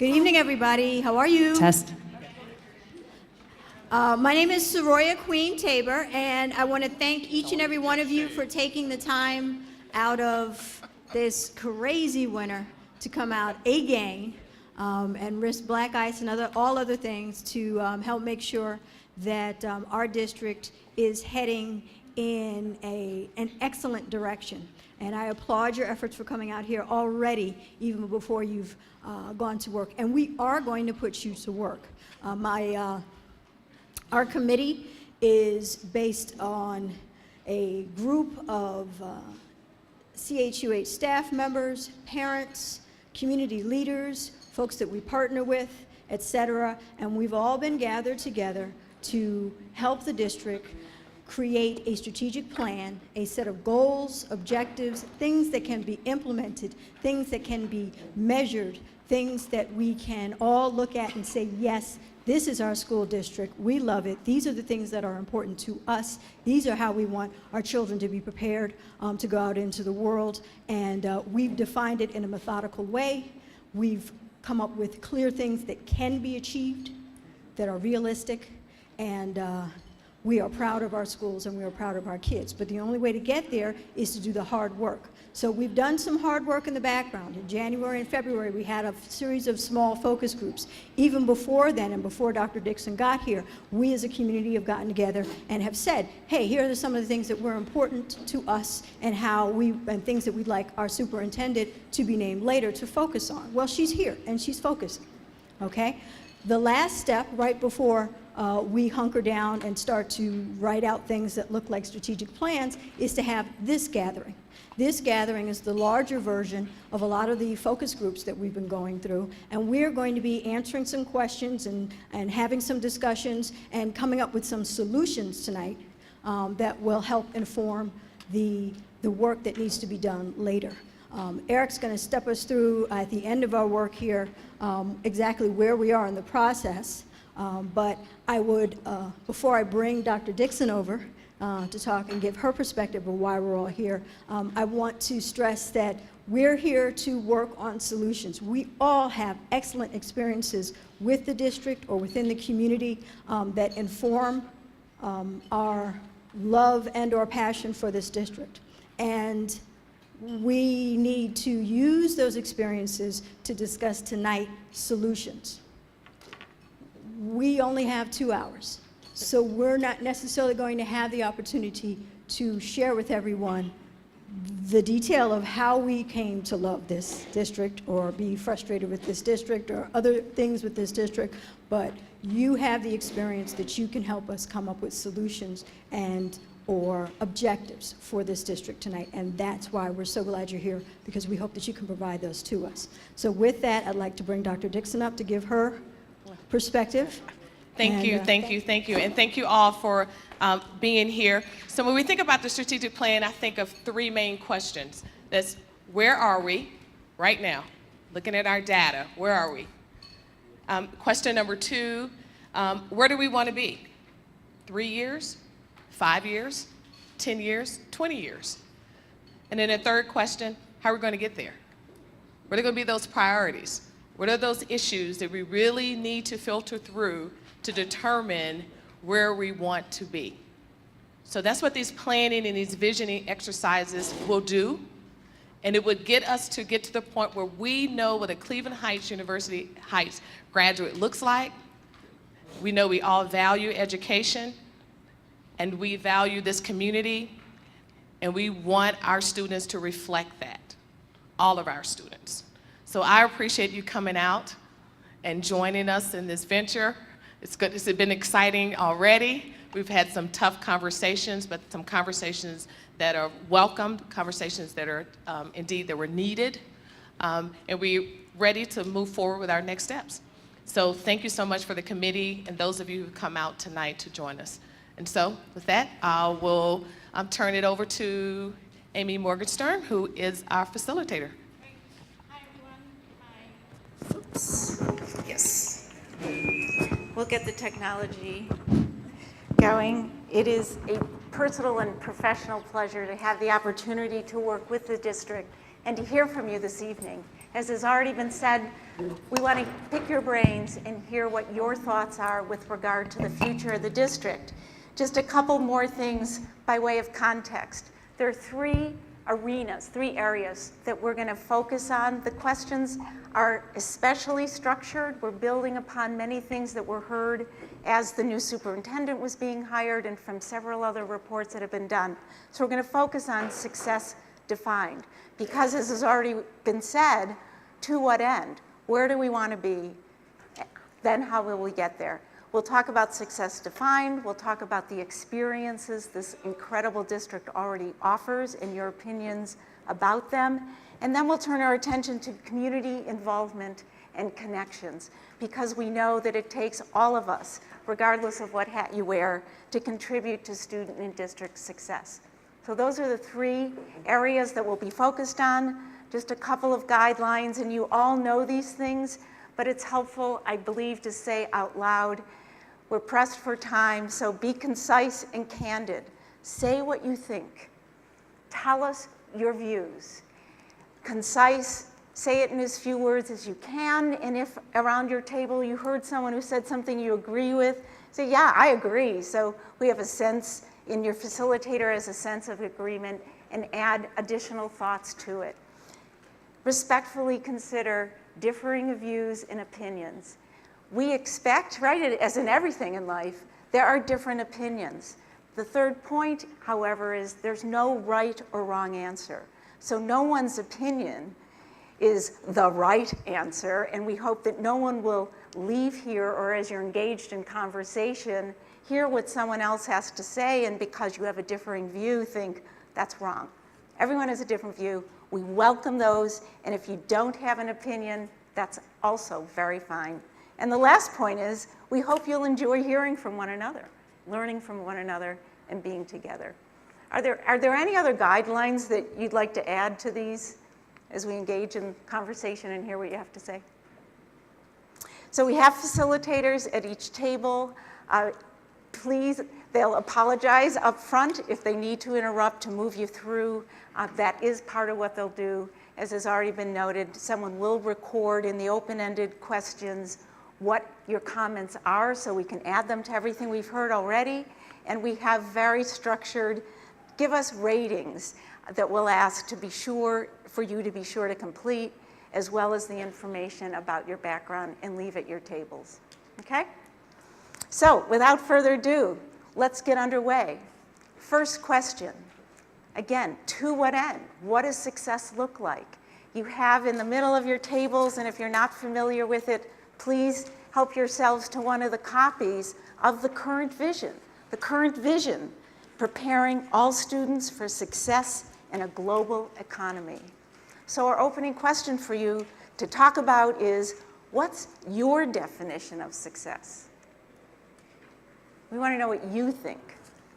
Good evening, everybody. How are you? Test. My name is Soroya Queen Tabor, and I want to thank each and every one of you for taking the time out of this crazy winter to come out again and risk black ice and all other things to help make sure that our district is heading in an excellent direction. And I applaud your efforts for coming out here already, even before you've gone to work. And we are going to put you to work. Our committee is based on a group of CHUH staff members, parents, community leaders, folks that we partner with, etc. And we've all been gathered together to help the district create a strategic plan, a set of goals, objectives, things that can be implemented, things that can be measured, things that we can all look at and say, yes, this is our school district. We love it. These are the things that are important to us. These are how we want our children to be prepared to go out into the world. And we've defined it in a methodical way. We've come up with clear things that can be achieved, that are realistic, and we are proud of our schools and we are proud of our kids. But the only way to get there is to do the hard work. So we've done some hard work in the background. In January and February, we had a series of small focus groups. Even before then and before Dr. Dixon got here, we as a community have gotten together and have said, hey, here are some of the things that were important to us and and things that we'd like our superintendent to be named later to focus on. Well, she's here and she's focusing, okay? The last step, right before we hunker down and start to write out things that look like strategic plans, is to have this gathering. This gathering is the larger version of a lot of the focus groups that we've been going through, and we're going to be answering some questions and having some discussions and coming up with some solutions tonight that will help inform the work that needs to be done later. Eric's going to step us through at the end of our work here exactly where we are in the process. But I would, before I bring Dr. Dixon over to talk and give her perspective of why we're all here, I want to stress that we're here to work on solutions. We all have excellent experiences with the district or within the community that inform our love and or passion for this district. And we need to use those experiences to discuss tonight solutions. We only have 2 hours, so we're not necessarily going to have the opportunity to share with everyone the detail of how we came to love this district or be frustrated with this district or other things with this district, but you have the experience that you can help us come up with solutions and or objectives for this district tonight, and that's why we're so glad you're here, because we hope that you can provide those to us. So with that, I'd like to bring Dr. Dixon up to give her perspective. Thank you, and thank you all for being here. So when we think about the strategic plan, I think of 3 main questions. That's where are we right now? Looking at our data, where are we? Question number 2, where do we want to be? 3 years? 5 years, 10 years, 20 years. And then the third question, how are we going to get there? What are going to be those priorities? What are those issues that we really need to filter through to determine where we want to be? So that's what these planning and these visioning exercises will do. And it would get us to get to the point where we know what a Cleveland Heights University Heights graduate looks like. We know we all value education, and we value this community, and we want our students to reflect that, all of our students. So I appreciate you coming out and joining us in this venture. It's good. It's been exciting already. We've had some tough conversations, but some conversations that are welcomed, conversations that are indeed that were needed, and we're ready to move forward with our next steps. So thank you so much for the committee and those of you who come out tonight to join us. And so with that, I will turn it over to Amy Morgenstern, who is our facilitator. Hi, everyone. Hi. Oops. Yes. We'll get the technology going. It is a personal and professional pleasure to have the opportunity to work with the district and to hear from you this evening. As has already been said, we want to pick your brains and hear what your thoughts are with regard to the future of the district. Just a couple more things by way of context. There are three arenas, three areas that we're going to focus on. The questions are especially structured. We're building upon many things that were heard as the new superintendent was being hired and from several other reports that have been done. So we're going to focus on success defined. Because as has already been said, to what end? Where do we want to be? Then how will we get there? We'll talk about success defined. We'll talk about the experiences this incredible district already offers and your opinions about them. And then we'll turn our attention to community involvement and connections, because we know that it takes all of us, regardless of what hat you wear, to contribute to student and district success. So those are the three areas that we'll be focused on. Just a couple of guidelines, and you all know these things, but it's helpful, I believe, to say out loud. We're pressed for time, so be concise and candid. Say what you think. Tell us your views. Concise, say it in as few words as you can, and if around your table you heard someone who said something you agree with, say, yeah, I agree. So we have a sense, in your facilitator as a sense of agreement, and add additional thoughts to it. Respectfully consider differing views and opinions. We expect, right, as in everything in life, there are different opinions. The third point, however, is there's no right or wrong answer. So no one's opinion is the right answer, and we hope that no one will leave here, or as you're engaged in conversation, hear what someone else has to say, and because you have a differing view, think that's wrong. Everyone has a different view. We welcome those, and if you don't have an opinion, that's also very fine. And the last point is, we hope you'll enjoy hearing from one another, learning from one another, and being together. Are there any other guidelines that you'd like to add to these as we engage in conversation and hear what you have to say? So we have facilitators at each table. Please, they'll apologize up front if they need to interrupt to move you through. That is part of what they'll do. As has already been noted, someone will record in the open-ended questions what your comments are, so we can add them to everything we've heard already. And we have very structured, give us ratings that we'll ask to be sure, for you to be sure to complete, as well as the information about your background, and leave at your tables. Okay? So without further ado, let's get underway. First question. Again, to what end? What does success look like? You have in the middle of your tables, and if you're not familiar with it, please help yourselves to one of the copies of the current vision. The current vision, preparing all students for success in a global economy. So our opening question for you to talk about is, what's your definition of success? We want to know what you think.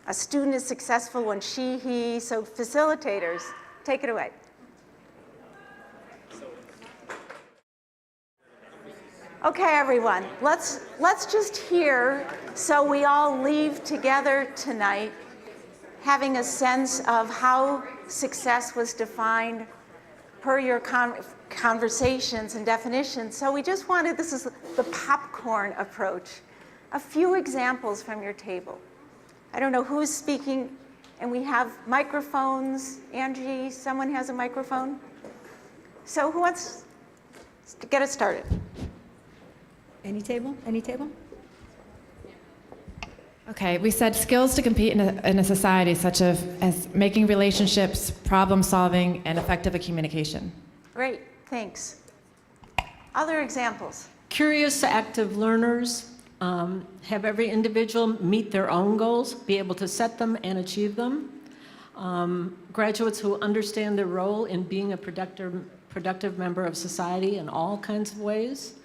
A student is successful when she, he, so facilitators, take it away. Okay, everyone, let's just hear, so we all leave together tonight having a sense of how success was defined per your conversations and definitions. So we just wanted, this is the popcorn approach, a few examples from your table. I don't know who's speaking, and we have microphones. Angie, someone has a microphone? So who wants to get us started? Any table? Any table? Okay, we said skills to compete in a society such as making relationships, problem solving, and effective communication. Great, thanks. Other examples? Curious, active learners, have every individual meet their own goals, be able to set them and achieve them. Graduates who understand their role in being a productive member of society in all kinds of ways.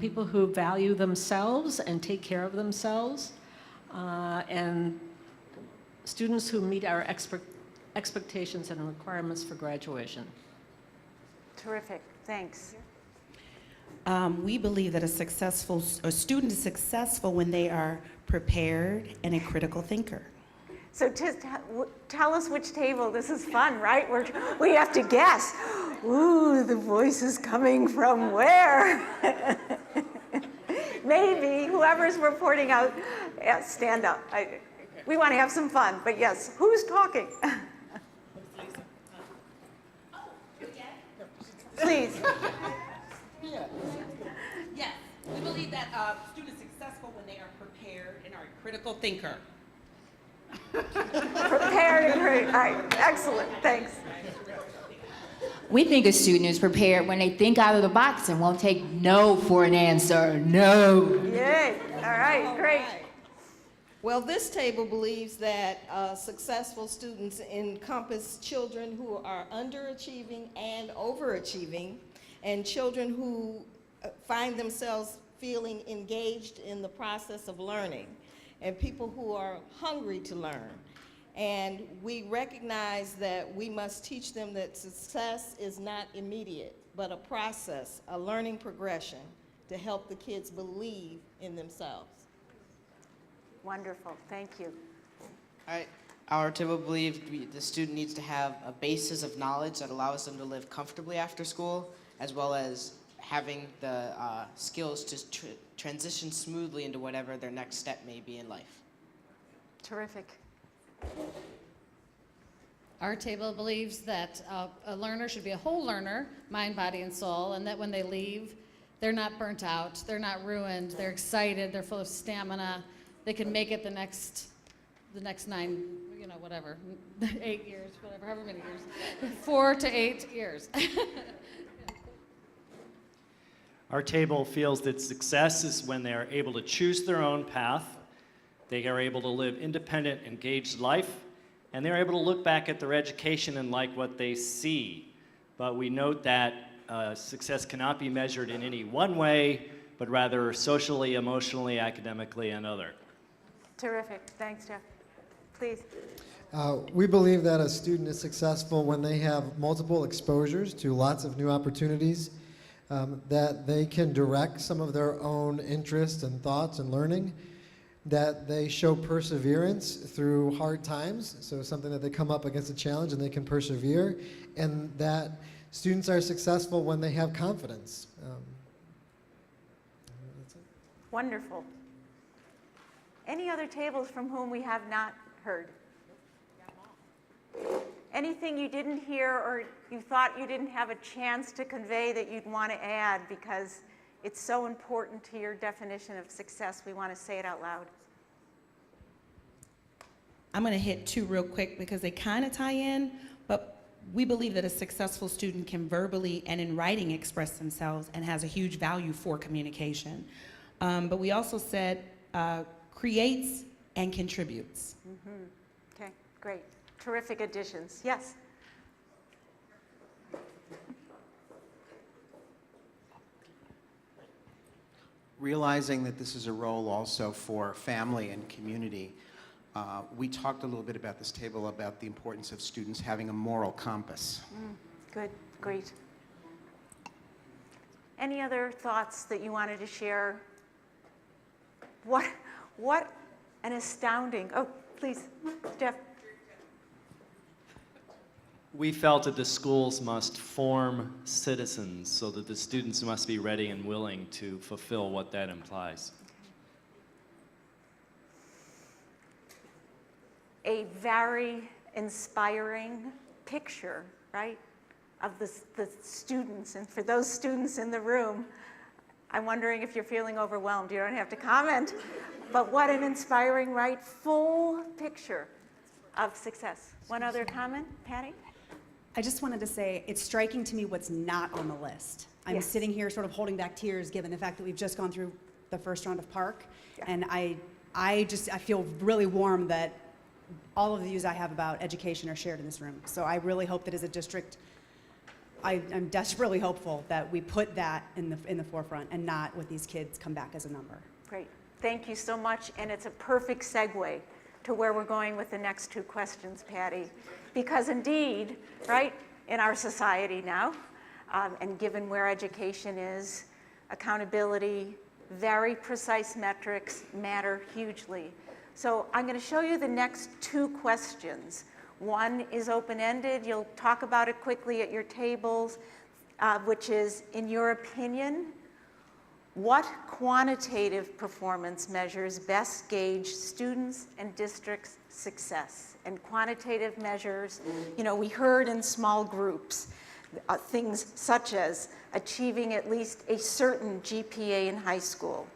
People who value themselves and take care of themselves. And students who meet our expectations and requirements for graduation. Terrific, thanks. We believe that a student is successful when they are prepared and a critical thinker. So tell us which table. This is fun, right? We have to guess. Ooh, the voice is coming from where? Maybe whoever's reporting out, yeah, stand up. We want to have some fun, but yes, who's talking? Please. Yes, we believe that students are successful when they are prepared and are a critical thinker. Prepared and great. All right, excellent, thanks. We think a student is prepared when they think out of the box and won't take no for an answer. No. Yay, all right, great. Well, this table believes that successful students encompass children who are underachieving and overachieving, and children who find themselves feeling engaged in the process of learning, and people who are hungry to learn. And we recognize that we must teach them that success is not immediate, but a process, a learning progression to help the kids believe in themselves. Wonderful, thank you. Our table believes the student needs to have a basis of knowledge that allows them to live comfortably after school, as well as having the skills to transition smoothly into whatever their next step may be in life. Terrific. Our table believes that a learner should be a whole learner, mind, body, and soul, and that when they leave, they're not burnt out, they're not ruined, they're excited, they're full of stamina, they can make it the next 9, whatever, 8 years, whatever, however many years, 4 to 8 years. Our table feels that success is when they are able to choose their own path, they are able to live independent, engaged life, and they're able to look back at their education and like what they see. But we note that success cannot be measured in any one way, but rather socially, emotionally, academically, and other. Terrific, thanks, Jeff. Please. We believe that a student is successful when they have multiple exposures to lots of new opportunities, that they can direct some of their own interests and thoughts and learning, that they show perseverance through hard times, so something that they come up against a challenge and they can persevere, and that students are successful when they have confidence. That's it. Wonderful. Any other tables from whom we have not heard? Anything you didn't hear or you thought you didn't have a chance to convey that you'd want to add because it's so important to your definition of success, we want to say it out loud. I'm going to hit 2 real quick because they kind of tie in, but we believe that a successful student can verbally and in writing express themselves and has a huge value for communication. But we also said creates and contributes. Mm-hmm. Okay, great. Terrific additions. Yes? Realizing that this is a role also for family and community, we talked a little bit about this table about the importance of students having a moral compass. Good, great. Any other thoughts that you wanted to share? What an astounding, oh, please, Jeff. We felt that the schools must form citizens so that the students must be ready and willing to fulfill what that implies. A very inspiring picture, right, of the students. And for those students in the room, I'm wondering if you're feeling overwhelmed. You don't have to comment. But what an inspiring, right, full picture of success. One other comment, Patty? I just wanted to say it's striking to me what's not on the list. I'm Yes. sitting here sort of holding back tears given the fact that we've just gone through the first round of Park. Yeah. And I feel really warm that all of the views I have about education are shared in this room. So I really hope that as a district, I'm desperately hopeful that we put that in the forefront and not what these kids come back as a number. Great. Thank you so much. And it's a perfect segue to where we're going with the next 2 questions, Patty. Because indeed, right, in our society now, and given where education is, accountability, very precise metrics matter hugely. So I'm going to show you the next 2 questions. One is open-ended. You'll talk about it quickly at your tables, which is, in your opinion, what quantitative performance measures best gauge students' and districts' success? And quantitative measures, we heard in small groups, things such as achieving at least a certain GPA in high school,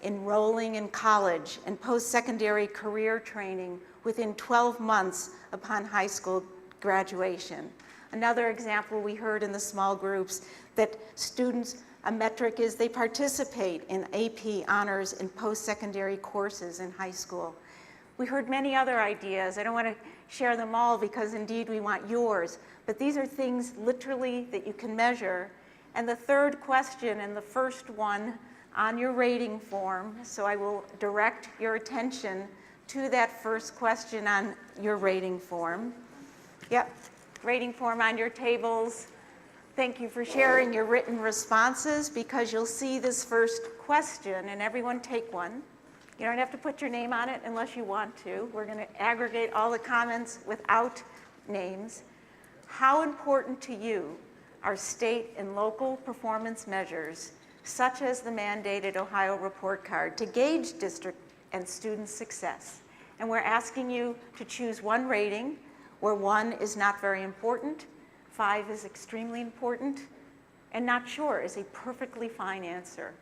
enrolling in college and post-secondary career training within 12 months upon high school graduation. Another example we heard in the small groups, that students, a metric is they participate in AP honors and post-secondary courses in high school. We heard many other ideas. I don't want to share them all because indeed we want yours, but these are things literally that you can measure. And the third question and the first one on your rating form, so I will direct your attention to that first question on your rating form. Yep, rating form on your tables. Thank you for sharing your written responses, because you'll see this first question, and everyone take one. You don't have to put your name on it unless you want to. We're going to aggregate all the comments without names. How important to you are state and local performance measures, such as the mandated Ohio report card, to gauge district and student success? And we're asking you to choose one rating where 1 is not very important, 5 is extremely important, and not sure is a perfectly fine answer.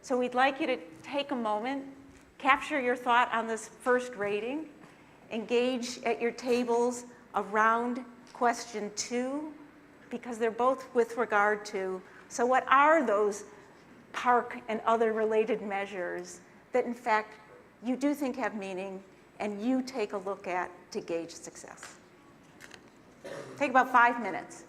So we'd like you to take a moment, capture your thought on this first rating, engage at your tables around question 2, because they're both with regard to, so what are those PARC and other related measures that in fact you do think have meaning and you take a look at to gauge success? Take about 5 minutes.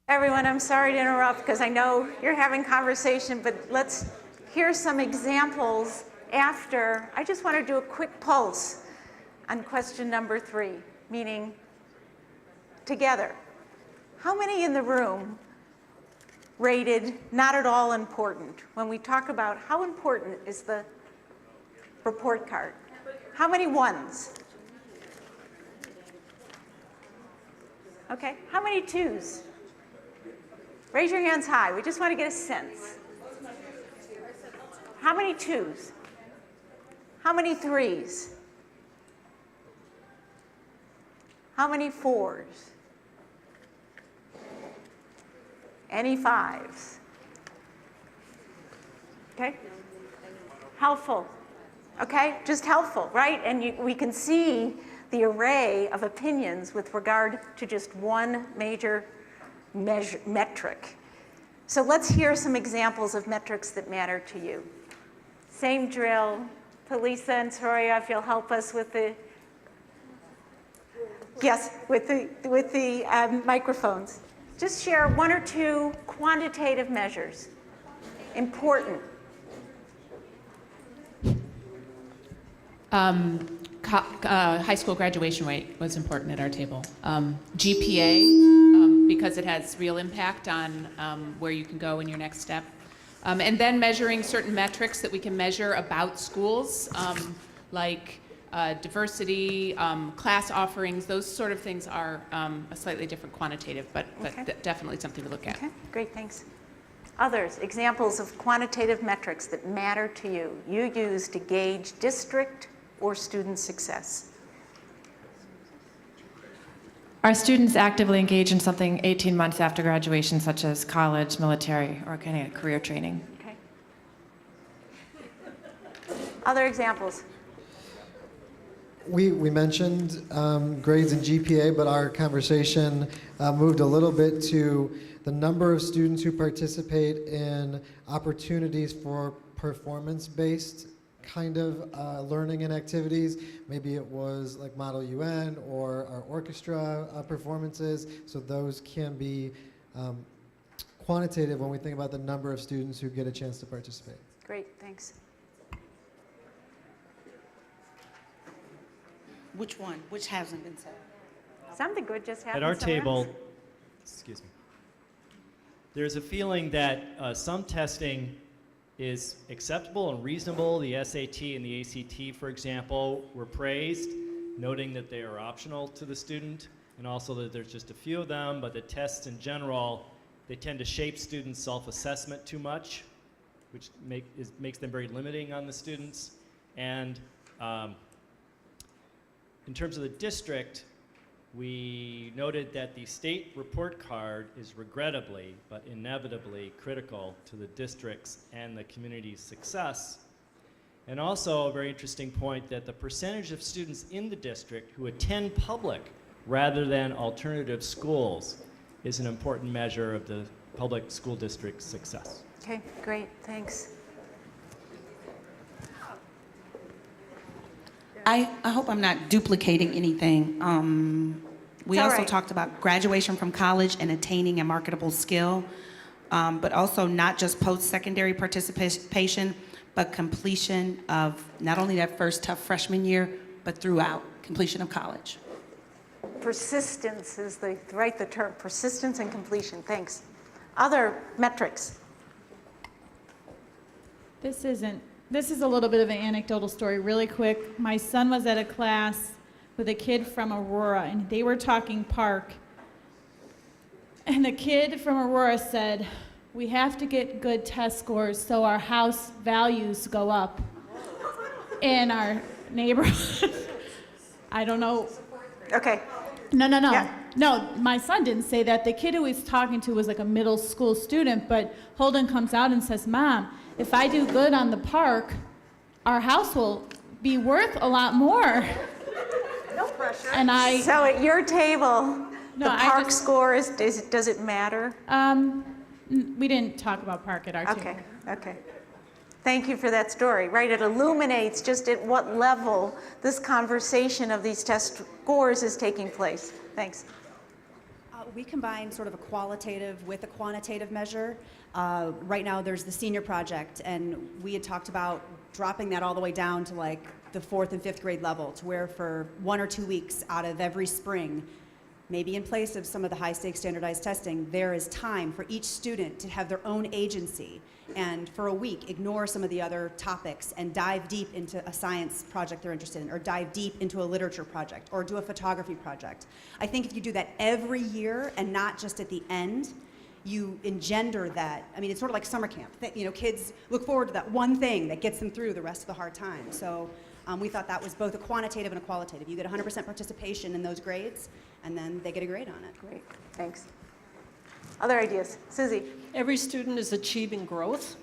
Everyone, I'm sorry to interrupt because I know you're having conversation, but let's hear some examples after. I just want to do a quick pulse on question number 3, meaning together. How many in the room rated not at all important when we talk about how important is the report card? How many ones? Okay, how many 2s? Raise your hands high. We just want to get a sense. How many 2s? How many 3s? How many 4s? Any 5s? Okay? Helpful. Okay? Just helpful, right? And we can see the array of opinions with regard to just one major metric. So let's hear some examples of metrics that matter to you. Same drill. Talisa and Soraya, if you'll help us with the, yes, with the microphones. Just share 1 or 2 quantitative measures. Important. High school graduation rate was important at our table. GPA, because it has real impact on where you can go in your next step. And then measuring certain metrics that we can measure about schools, like diversity, class offerings. Those sort of things are a slightly different quantitative, but Okay. definitely something to look at. Okay, great, thanks. Others, examples of quantitative metrics that matter to you, you use to gauge district or student success. Are students actively engaged in something 18 months after graduation, such as college, military, or kind of career training? Okay. Other examples? We mentioned grades and GPA, but our conversation moved a little bit to the number of students who participate in opportunities for performance-based kind of learning and activities. Maybe it was like Model UN or our orchestra performances. So those can be quantitative when we think about the number of students who get a chance to participate. Great, thanks. Which one? Which hasn't been said? Something good just happened At our somewhere table, else. excuse me, there's a feeling that some testing is acceptable and reasonable. The SAT and the ACT, for example, were praised, noting that they are optional to the student, and also that there's just a few of them, but the tests in general, they tend to shape students' self-assessment too much, which makes them very limiting on the students. And in terms of the district, we noted that the state report card is regrettably, but inevitably critical to the district's and the community's success. And also a very interesting point that the percentage of students in the district who attend public rather than alternative schools is an important measure of the public school district's success. Okay, great, thanks. I hope I'm not duplicating anything. We It's all also right. talked about graduation from college and attaining a marketable skill, but also not just post-secondary participation, but completion of not only that first tough freshman year, but throughout completion of college. Persistence is the term, persistence and completion, thanks. Other metrics? This is a little bit of an anecdotal story, really quick. My son was at a class with a kid from Aurora, and they were talking park. And the kid from Aurora said, "We have to get good test scores so our house values go up in our neighborhood." I don't know. Okay. No. Yeah. No, my son didn't say that. The kid who he's talking to was like a middle school student, but Holden comes out and says, "Mom, if I do good on the park, our house will be worth a lot more." No pressure. And So at your table, No, the I park just- scores, does it matter? We didn't talk about park at our table. Okay. Thank you for that story, right? It illuminates just at what level this conversation of these test scores is taking place. Thanks. We combine sort of a qualitative with a quantitative measure. Right now, there's the senior project, and we had talked about dropping that all the way down to like the 4th and 5th grade level, to where for 1 or 2 weeks out of every spring, maybe in place of some of the high-stakes standardized testing, there is time for each student to have their own agency, and for a week, ignore some of the other topics and dive deep into a science project they're interested in, or dive deep into a literature project, or do a photography project. I think if you do that every year and not just at the end, you engender that. I mean, it's sort of like summer camp. That, kids look forward to that one thing that gets them through the rest of the hard times. So we thought that was both a quantitative and a qualitative. You get 100% participation in those grades, and then they get a grade on it. Great, thanks. Other ideas? Susie? Every student is achieving growth.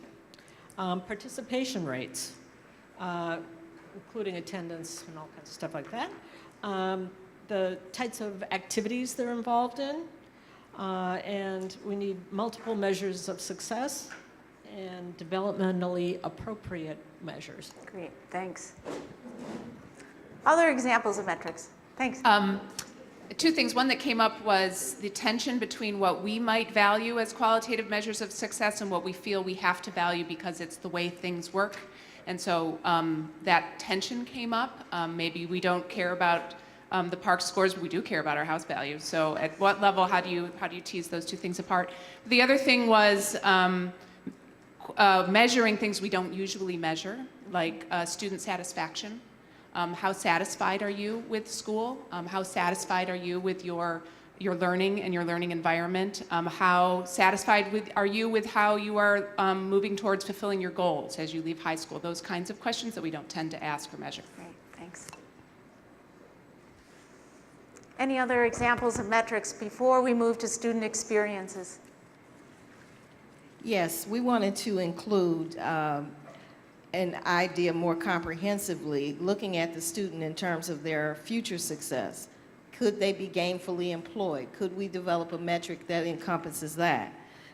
Participation rates, including attendance and all kinds of stuff like that. The types of activities they're involved in. And we need multiple measures of success and developmentally appropriate measures. Great, thanks. Other examples of metrics? Thanks. Two things. One that came up was the tension between what we might value as qualitative measures of success and what we feel we have to value because it's the way things work. And so that tension came up. Maybe we don't care about the park scores, but we do care about our house values. So at what level, how do you tease those two things apart? The other thing was measuring things we don't usually measure, like student satisfaction. How satisfied are you with school? How satisfied are you with your learning and your learning environment? How satisfied are you with how you are moving towards fulfilling your goals as you leave high school? Those kinds of questions that we don't tend to ask or measure. Great, thanks. Any other examples of metrics before we move to student experiences? Yes, we wanted to include an idea more comprehensively, looking at the student in terms of their future success. Could they be gainfully employed? Could we develop a metric that encompasses that?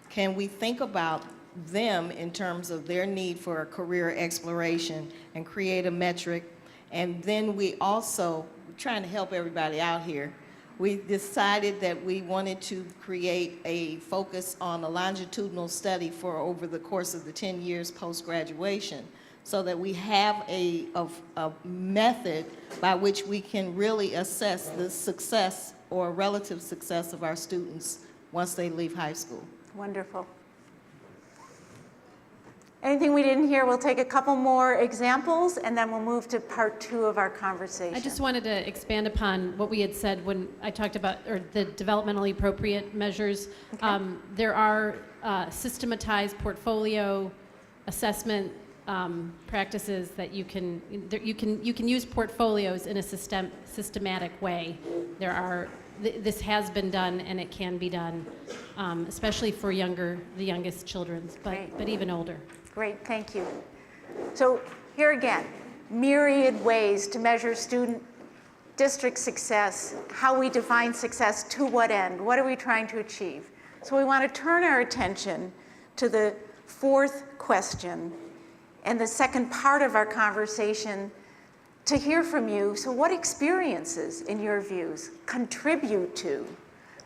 Can we think about them in terms of their need for a career exploration and create a metric? And then we also, trying to help everybody out here, we decided that we wanted to create a focus on a longitudinal study for over the course of the 10 years post-graduation, so that we have a method by which we can really assess the success or relative success of our students once they leave high school. Wonderful. Anything we didn't hear, we'll take a couple more examples and then we'll move to part 2 of our conversation. I just wanted to expand upon what we had said when I talked about or the developmentally appropriate measures. Okay. There are systematized portfolio assessment practices that you can use portfolios in a systematic way. There are this has been done and it can be done, especially for the youngest children, but even older. Great, thank you. So here again, myriad ways to measure student district success, how we define success, to what end, what are we trying to achieve? So we want to turn our attention to the 4th question and the second part of our conversation to hear from you. So what experiences, in your views, contribute to,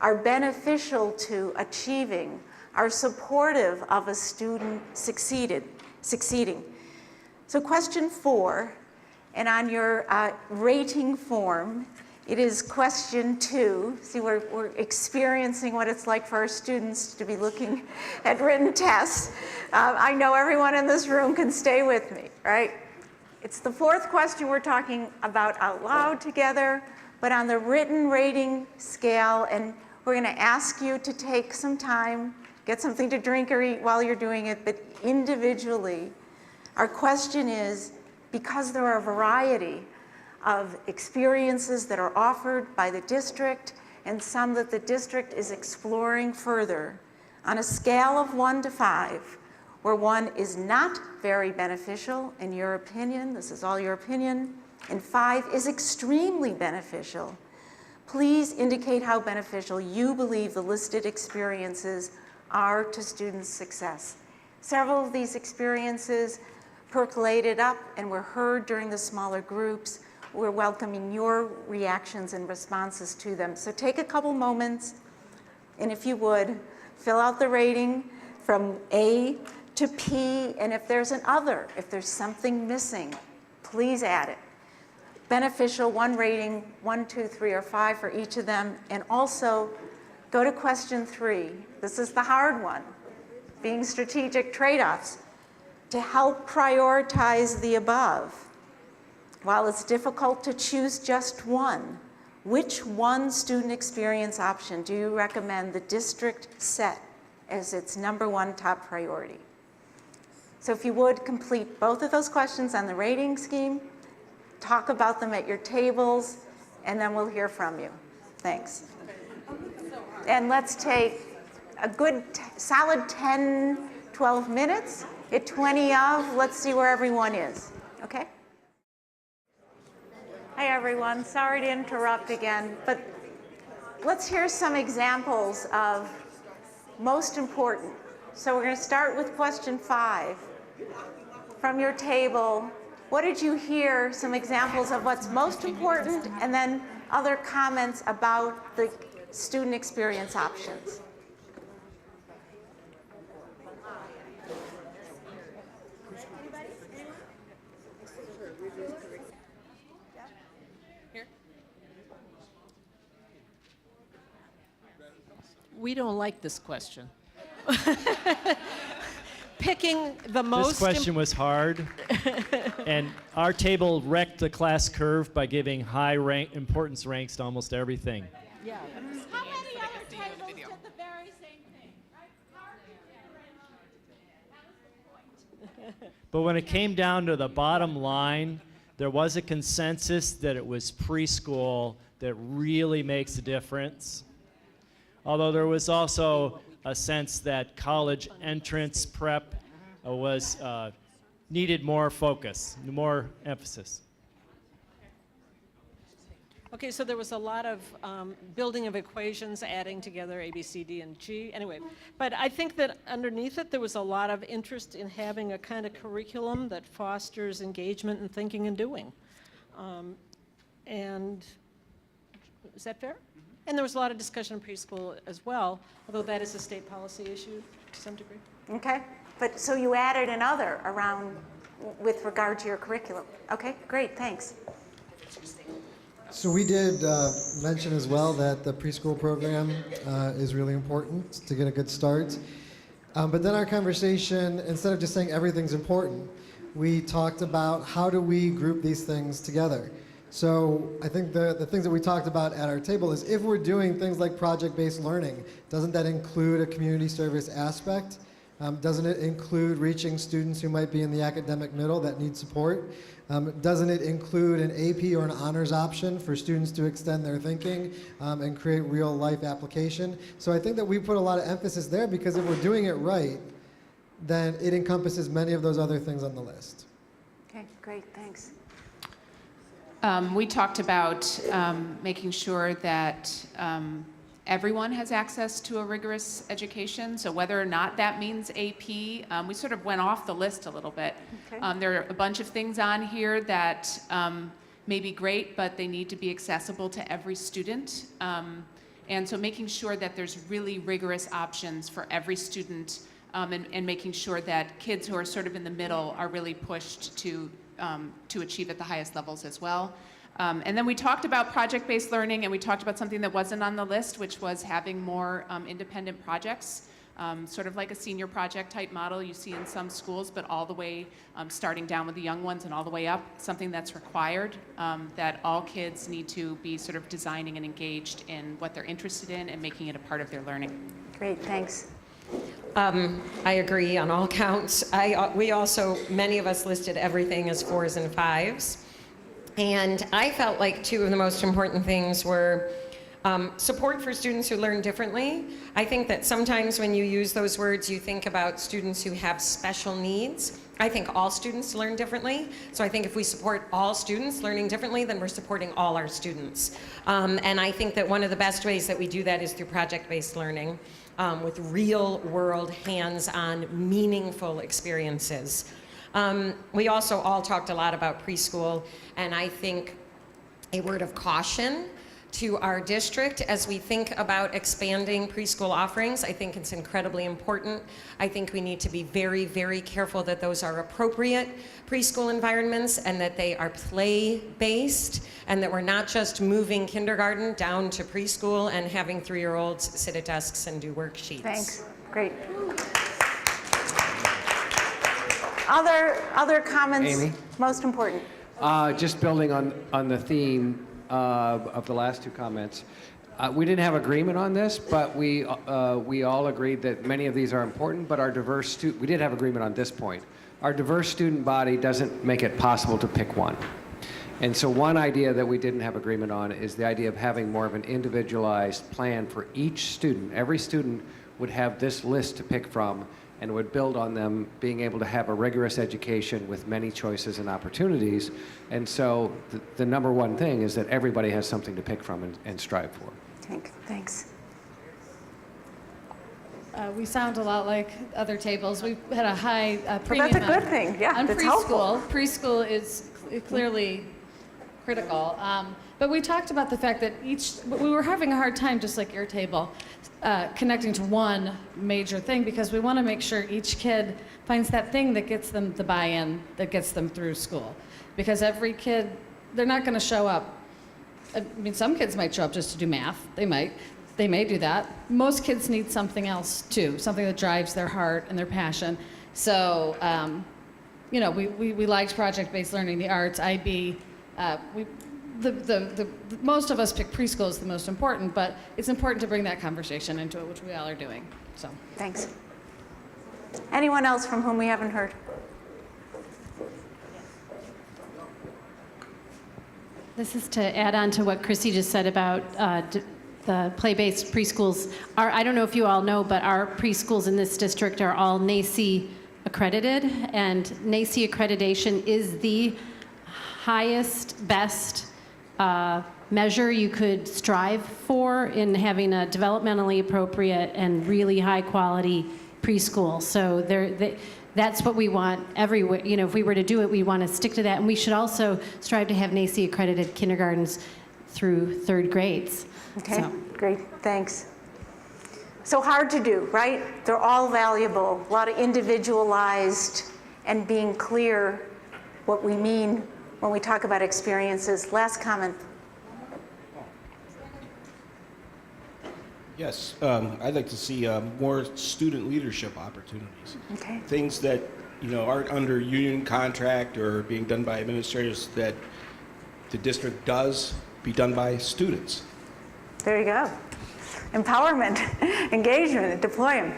are beneficial to achieving, are supportive of a student succeeding? So question 4, and on your rating form, it is question 2. See, we're experiencing what it's like for our students to be looking at written tests. I know everyone in this room can stay with me, right? It's the 4th question we're talking about out loud together, but on the written rating scale, and we're going to ask you to take some time, get something to drink or eat while you're doing it, but individually, our question is, because there are a variety of experiences that are offered by the district and some that the district is exploring further, on a scale of 1 to 5, where 1 is not very beneficial, in your opinion, this is all your opinion, and 5 is extremely beneficial, please indicate how beneficial you believe the listed experiences are to students' success. Several of these experiences percolated up and were heard during the smaller groups. We're welcoming your reactions and responses to them. So take a couple moments, and if you would, fill out the rating from A to P, and if there's an other, if there's something missing, please add it. Beneficial, 1 rating, 1, 2, 3, or 5 for each of them, and also go to question 3. This is the hard one, being strategic trade-offs. To help prioritize the above, while it's difficult to choose just one, which one student experience option do you recommend the district set as its #1 top priority? So if you would, complete both of those questions on the rating scheme, talk about them at your tables, and then we'll hear from you. Thanks. And let's take a good solid 10, 12 minutes. At 20 of, let's see where everyone is, okay? Hi everyone, sorry to interrupt again, but let's hear some examples of most important. So we're going to start with question 5. From your table, what did you hear, some examples of what's most important, and then other comments about the student experience options. We don't like this question. Picking the most... This question was hard, and our table wrecked the class curve by giving high importance ranks to almost everything. Yeah. How many other tables did the very same thing? Right? But when it came down to the bottom line, there was a consensus that it was preschool that really makes a difference. Although there was also a sense that college entrance prep was needed more focus, more emphasis. Okay, so there was a lot of building of equations, adding together A, B, C, D, and G. Anyway, but I think that underneath it, there was a lot of interest in having a kind of curriculum that fosters engagement in thinking and doing. And is that fair? And there was a lot of discussion in preschool as well, although that is a state policy issue to some degree. Okay, but so you added another around with regard to your curriculum. Okay, great, thanks. So we did mention as well that the preschool program is really important to get a good start. But then our conversation, instead of just saying everything's important, we talked about how do we group these things together. So I think the things that we talked about at our table is if we're doing things like project-based learning, doesn't that include a community service aspect? Doesn't it include reaching students who might be in the academic middle that need support? Doesn't it include an AP or an honors option for students to extend their thinking and create real life application? So I think that we put a lot of emphasis there because if we're doing it right, then it encompasses many of those other things on the list. Okay, great, thanks. We talked about making sure that everyone has access to a rigorous education. So whether or not that means AP, we sort of went off the list a little bit. Okay. There are a bunch of things on here that may be great, but they need to be accessible to every student. And so making sure that there's really rigorous options for every student and making sure that kids who are sort of in the middle are really pushed to achieve at the highest levels as well. And then we talked about project-based learning, and we talked about something that wasn't on the list, which was having more independent projects, sort of like a senior project type model you see in some schools, but all the way starting down with the young ones and all the way up, something that's required, that all kids need to be sort of designing and engaged in what they're interested in and making it a part of their learning. Great, thanks. I agree on all counts. We also, many of us listed everything as 4s and 5s. And I felt like two of the most important things were support for students who learn differently. I think that sometimes when you use those words, you think about students who have special needs. I think all students learn differently. So I think if we support all students learning differently, then we're supporting all our students. And I think that one of the best ways that we do that is through project-based learning. With real-world, hands-on, meaningful experiences. We also all talked a lot about preschool, and I think a word of caution to our district as we think about expanding preschool offerings. I think it's incredibly important. I think we need to be very, very careful that those are appropriate preschool environments and that they are play-based and that we're not just moving kindergarten down to preschool and having 3-year-olds sit at desks and do worksheets. Thanks, great. Other comments? Amy? Most important. Just building on the theme of the last two comments. We didn't have agreement on this, but we all agreed that many of these are important, but our diverse we did have agreement on this point. Our diverse student body doesn't make it possible to pick one. And so one idea that we didn't have agreement on is the idea of having more of an individualized plan for each student. Every student would have this list to pick from and would build on them being able to have a rigorous education with many choices and opportunities. And so the number one thing is that everybody has something to pick from and strive for. Thanks. We sound a lot like other tables. We've had a high premium that's a good thing. Yeah, on that's preschool. helpful. Preschool is clearly critical. But we talked about the fact that we were having a hard time, just like your table, connecting to one major thing because we want to make sure each kid finds that thing that gets them the buy-in, that gets them through school. Because every kid, they're not going to show up. I mean, some kids might show up just to do math. They may do that. Most kids need something else too, something that drives their heart and their passion. So, we liked project-based learning, the arts, IB. Most of us pick preschool as the most important, but it's important to bring that conversation into it, which we all are doing. So, thanks. Anyone else from whom we haven't heard? This is to add on to what Chrissy just said about the play-based preschools. I don't know if you all know, but our preschools in this district are all NAEYC accredited, and NAEYC accreditation is the highest, best measure you could strive for in having a developmentally appropriate and really high-quality preschool. So that's what we want everywhere. If we were to do it, we want to stick to that. And we should also strive to have NAEYC accredited kindergartens through 3rd grades. Okay, great, thanks. So hard to do, right? They're all valuable, a lot of individualized and being clear what we mean when we talk about experiences. Last comment. Yes, I'd like to see more student leadership opportunities. Okay. Things that, aren't under union contract or being done by administrators that the district does be done by students. There you go. Empowerment, engagement, deploy them.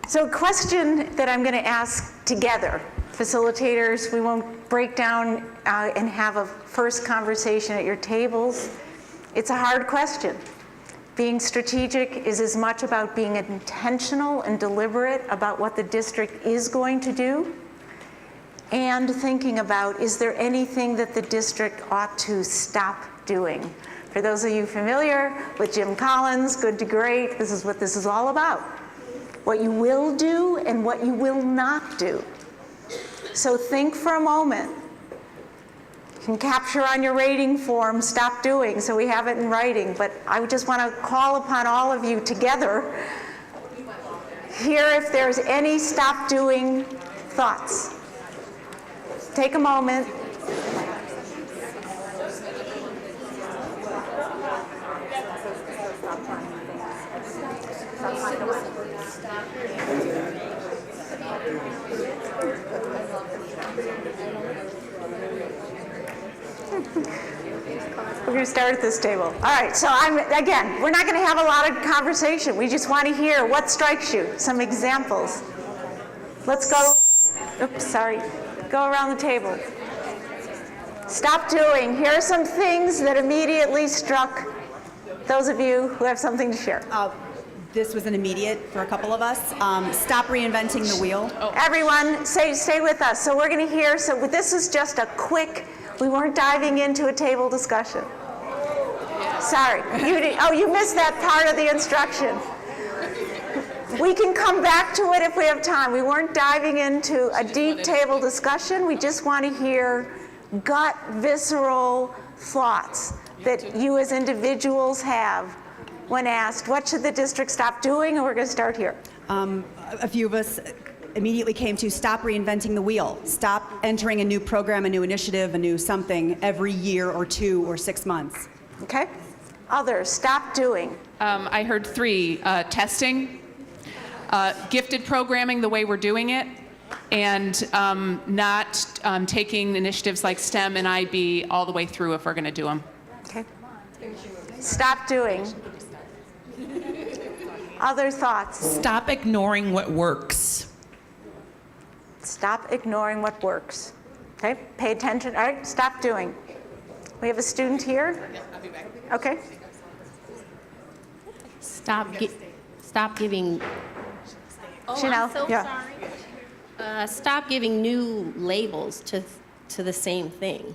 So a question that I'm going to ask together, facilitators, we won't break down and have a first conversation at your tables. It's a hard question. Being strategic is as much about being intentional and deliberate about what the district is going to do, and thinking about, is there anything that the district ought to stop doing? For those of you familiar with Jim Collins, Good to Great, this is what this is all about. What you will do and what you will not do. So think for a moment. You can capture on your rating form, stop doing, so we have it in writing, but I just want to call upon all of you together. Hear if there's any stop doing thoughts. Take a moment. We're going to start at this table. All right, so again, we're not going to have a lot of conversation. We just want to hear what strikes you, some examples. Let's go, oops, sorry. Go around the table. Stop doing. Here are some things that immediately struck those of you who have something to share. This was an immediate for a couple of us. Stop reinventing the wheel. Everyone, stay with us. So we're going to hear, so this is just a quick, we weren't diving into a table discussion. Sorry, you missed that part of the instruction. We can come back to it if we have time. We weren't diving into a deep table discussion. We just want to hear gut, visceral thoughts that you as individuals have when asked, what should the district stop doing? And we're going to start here. A few of us immediately came to stop reinventing the wheel. Stop entering a new program, a new initiative, a new something every year or 2 or 6 months. Okay. Others, stop doing. I heard 3, testing, gifted programming the way we're doing it, and not taking initiatives like STEM and IB all the way through if we're going to do them. Okay. Stop doing. Other thoughts? Stop ignoring what works. Stop ignoring what works. Okay, pay attention. All right, stop doing. We have a student here. Okay. Stop giving. Oh, Chanel, I'm so yeah. sorry. Stop giving new labels to the same thing.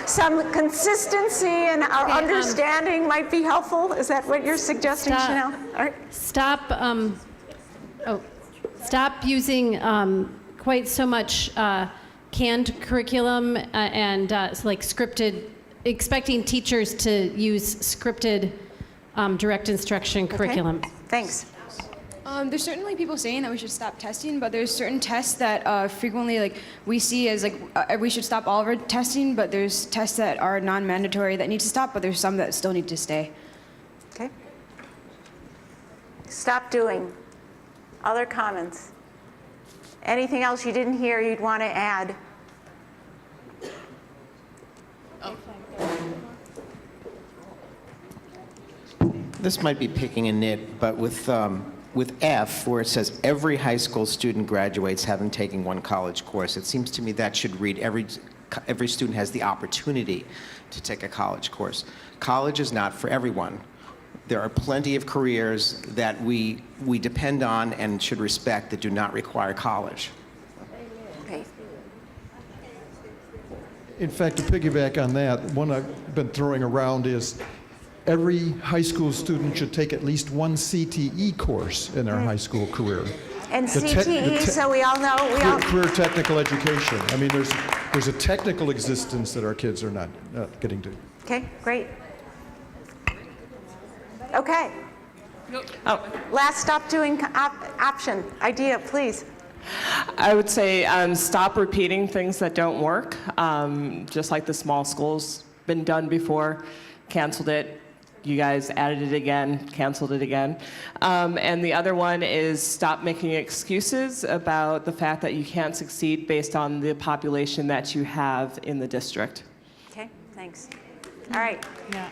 Some consistency in our understanding might be helpful. Is that what you're suggesting, Chanel? All right. Stop using quite so much canned curriculum and like scripted, expecting teachers to use scripted direct instruction curriculum. Thanks. There's certainly people saying that we should stop testing, but there's certain tests that frequently we see as we should stop all of our testing, but there's tests that are non-mandatory that need to stop, but there's some that still need to stay. Okay. Stop doing. Other comments? Anything else you didn't hear you'd want to add? This might be picking a nit, but with F, where it says every high school student graduates having taken one college course, it seems to me that should read every student has the opportunity to take a college course. College is not for everyone. There are plenty of careers that we depend on and should respect that do not require college. Okay. In fact, to piggyback on that, one I've been throwing around is every high school student should take at least one CTE course in their high school career. And CTE, so we all know, career technical education. I mean, there's a technical existence that our kids are not getting to. Okay, great. Okay. Last stop doing option, idea, please. I would say stop repeating things that don't work, just like the small schools been done before. canceled it. You guys added it again, canceled it again. And the other one is stop making excuses about the fact that you can't succeed based on the population that you have in the district. Okay, thanks. All right. Yeah.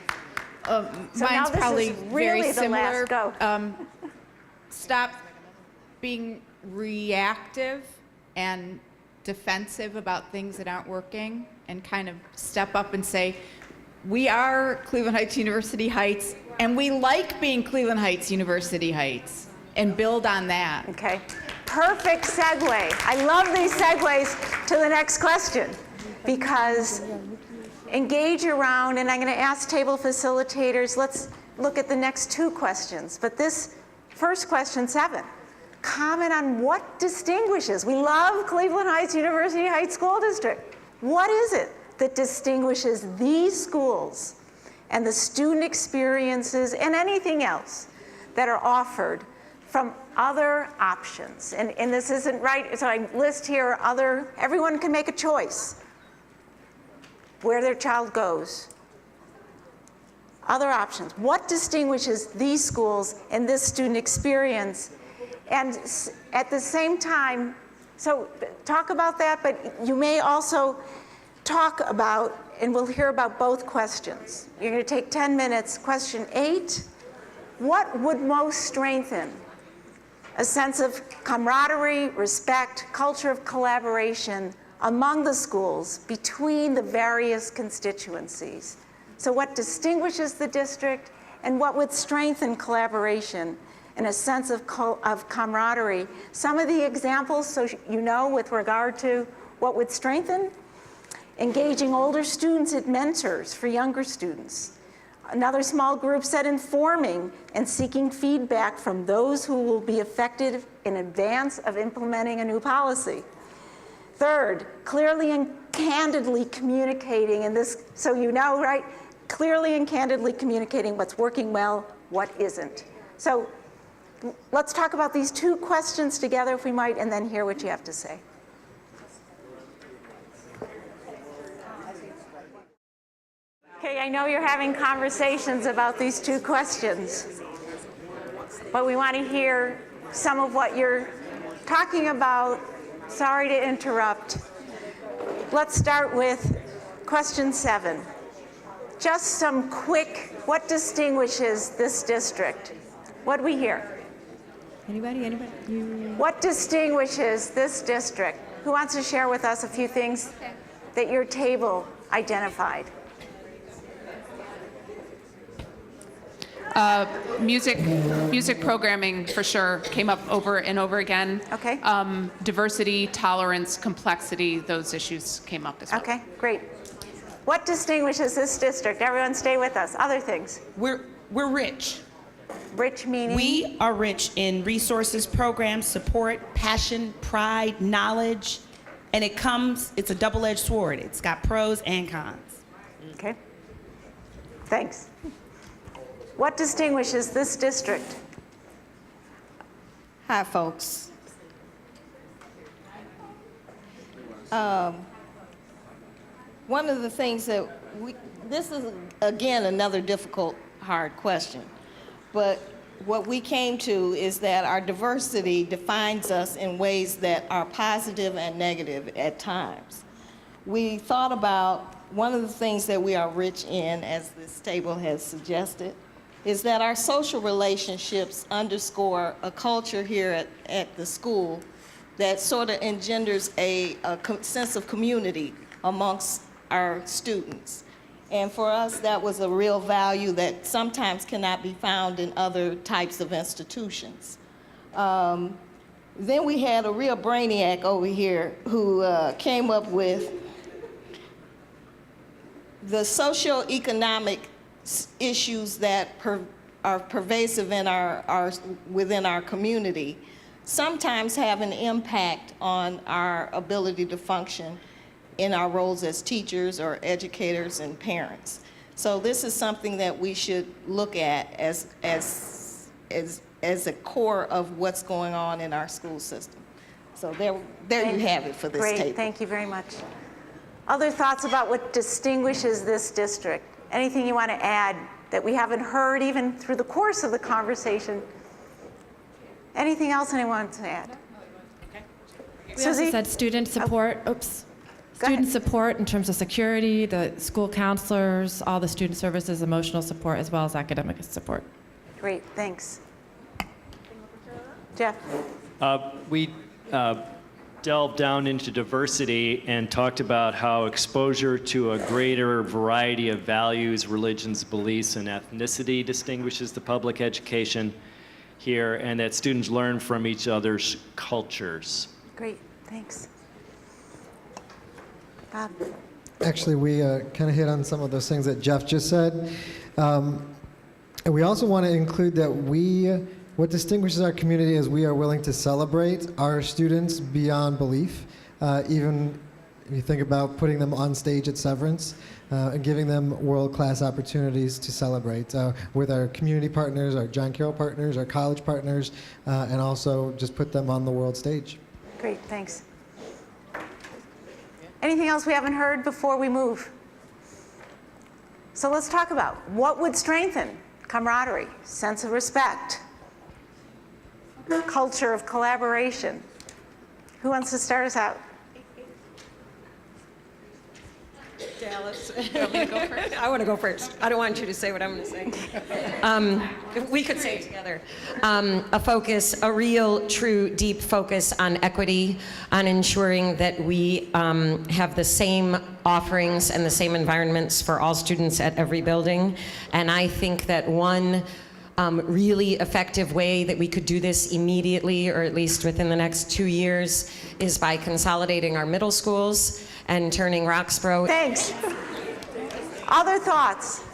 So now Mine's this probably is really very the similar. last go. Stop being reactive and defensive about things that aren't working, and kind of step up and say, we are Cleveland Heights University Heights, and we like being Cleveland Heights University Heights, and build on that. Okay, perfect segue. I love these segues to the next question, because engage around, and I'm going to ask table facilitators, let's look at the next two questions. But this first question, 7, comment on what distinguishes. We love Cleveland Heights University Heights School District. What is it that distinguishes these schools and the student experiences and anything else that are offered from other options? And this isn't right, so I list here everyone can make a choice where their child goes. Other options. What distinguishes these schools and this student experience? And at the same time, so talk about that, but you may also talk about, and we'll hear about both questions. You're going to take 10 minutes. Question 8, what would most strengthen a sense of camaraderie, respect, culture of collaboration among the schools between the various constituencies? So what distinguishes the district, and what would strengthen collaboration and a sense of camaraderie? Some of the examples, so you know, with regard to what would strengthen: engaging older students as mentors for younger students. Another small group said informing and seeking feedback from those who will be affected in advance of implementing a new policy. Third, clearly and candidly communicating, and this, so you know, right? Clearly and candidly communicating what's working well, what isn't. So let's talk about these two questions together, if we might, and then hear what you have to say. Okay, I know you're having conversations about these two questions, but we want to hear some of what you're talking about. Sorry to interrupt. Let's start with question 7. Just some quick, what distinguishes this district? What do we hear? Anybody? What distinguishes this district? Who wants to share with us a few things that your table identified? Music programming for sure came up over and over again. Okay. Diversity, tolerance, complexity, those issues came up as well. Okay, great. What distinguishes this district? Everyone stay with us. Other things. We're rich. Rich meaning? We are rich in resources, programs, support, passion, pride, knowledge, and it's a double-edged sword. It's got pros and cons. Okay. Thanks. What distinguishes this district? Hi, folks. One of the things that this is, again, another difficult, hard question, but what we came to is that our diversity defines us in ways that are positive and negative at times. We thought about one of the things that we are rich in, as this table has suggested, is that our social relationships underscore a culture here at the school that sort of engenders a sense of community amongst our students. And for us, that was a real value that sometimes cannot be found in other types of institutions. Then we had a real brainiac over here who came up with the socioeconomic issues that are pervasive in within our community sometimes have an impact on our ability to function in our roles as teachers or educators and parents. So this is something that we should look at as a core of what's going on in our school system. So there you have it for this table. Great, thank you very much. Other thoughts about what distinguishes this district? Anything you want to add that we haven't heard even through the course of the conversation? Anything else anyone wants to add? We also said student support. Student support in terms of security, the school counselors, all the student services, emotional support, as well as academic support. Great, thanks. Jeff? We delved down into diversity and talked about how exposure to a greater variety of values, religions, beliefs, and ethnicity distinguishes the public education here, and that students learn from each other's cultures. Great, thanks. Bob? Actually, we kind of hit on some of those things that Jeff just said. And we also want to include that what distinguishes our community is we are willing to celebrate our students beyond belief. Even if you think about putting them on stage at Severance and giving them world-class opportunities to celebrate with our community partners, our John Carroll partners, our college partners, and also just put them on the world stage. Great, thanks. Anything else we haven't heard before we move? So let's talk about what would strengthen camaraderie, sense of respect, culture of collaboration. Who wants to start us out? Dallas. You want me to go first? I want to go first. I don't want you to say what I'm going to say. We could say it together. A real, true, deep focus on equity, on ensuring that we have the same offerings and the same environments for all students at every building. And I think that one really effective way that we could do this immediately, or at least within the next 2 years, is by consolidating our middle schools and turning Roxborough. Thanks. Other thoughts?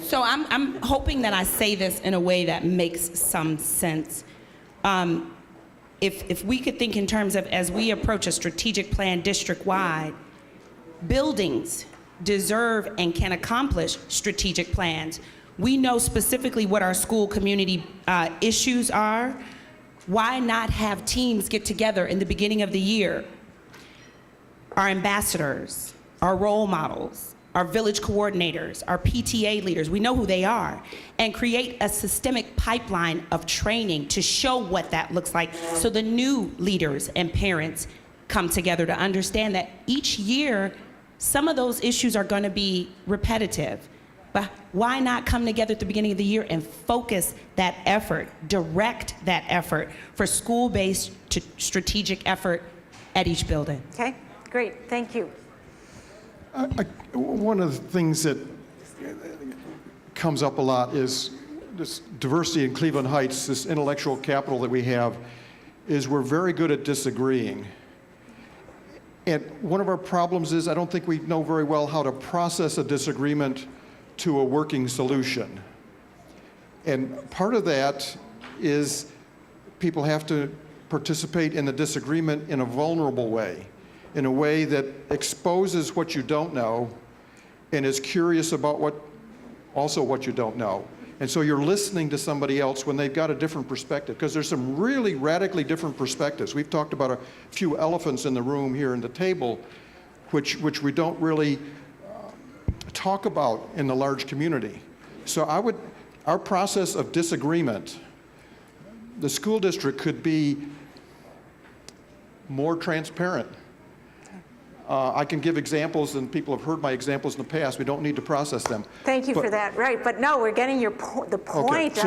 So I'm hoping that I say this in a way that makes some sense. If we could think in terms of, as we approach a strategic plan district-wide, buildings deserve and can accomplish strategic plans. We know specifically what our school community issues are. Why not have teams get together in the beginning of the year? Our ambassadors, our role models, our village coordinators, our PTA leaders, we know who they are, and create a systemic pipeline of training to show what that looks like so the new leaders and parents come together to understand that each year, some of those issues are going to be repetitive. But why not come together at the beginning of the year and focus that effort, direct that effort for school-based to strategic effort at each building? Okay, great, thank you. One of the things that comes up a lot is this diversity in Cleveland Heights, this intellectual capital that we have, is we're very good at disagreeing. And one of our problems is I don't think we know very well how to process a disagreement to a working solution. And part of that is people have to participate in the disagreement in a vulnerable way, in a way that exposes what you don't know and is curious about what you don't know. And so you're listening to somebody else when they've got a different perspective, because there's some really radically different perspectives. We've talked about a few elephants in the room here in the table, which we don't really talk about in the large community. So our process of disagreement, the school district could be more transparent. I can give examples, and people have heard my examples in the past. We don't need to process them. Thank you for that. Right, but no, we're getting the point.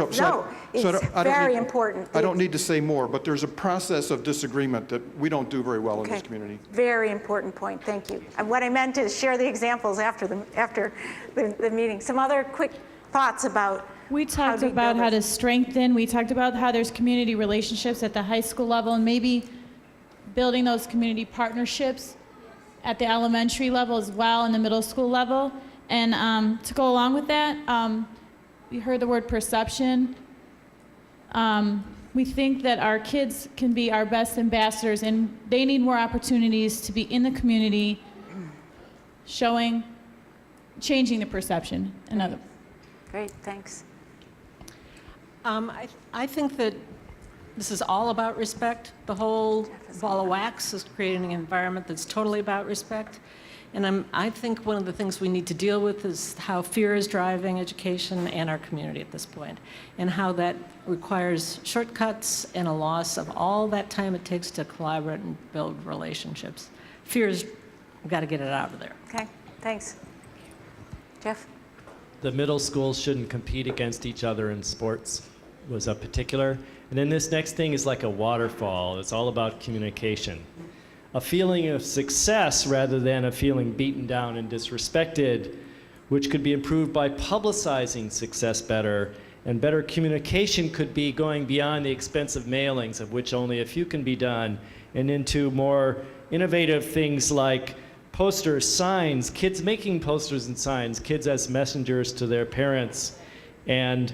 It's very important. I don't need to say more, but there's a process of disagreement that we don't do very well in this community. Very important point. Thank you. And what I meant is share the examples after the meeting. Some other quick thoughts about. We talked about how to strengthen. We talked about how there's community relationships at the high school level, and maybe building those community partnerships at the elementary level as well, and the middle school level. And to go along with that, we heard the word perception. We think that our kids can be our best ambassadors, and they need more opportunities to be in the community, changing the perception. Great, thanks. I think that this is all about respect. The whole ball of wax is creating an environment that's totally about respect. And I think one of the things we need to deal with is how fear is driving education and our community at this point, and how that requires shortcuts and a loss of all that time it takes to collaborate and build relationships. Fear is, we've got to get it out of there. Okay, thanks. Jeff? The middle schools shouldn't compete against each other in sports was a particular. And then this next thing is like a waterfall. It's all about communication. A feeling of success rather than a feeling beaten down and disrespected, which could be improved by publicizing success better. And better communication could be going beyond the expensive mailings, of which only a few can be done, and into more innovative things like posters, signs, kids making posters and signs, kids as messengers to their parents. And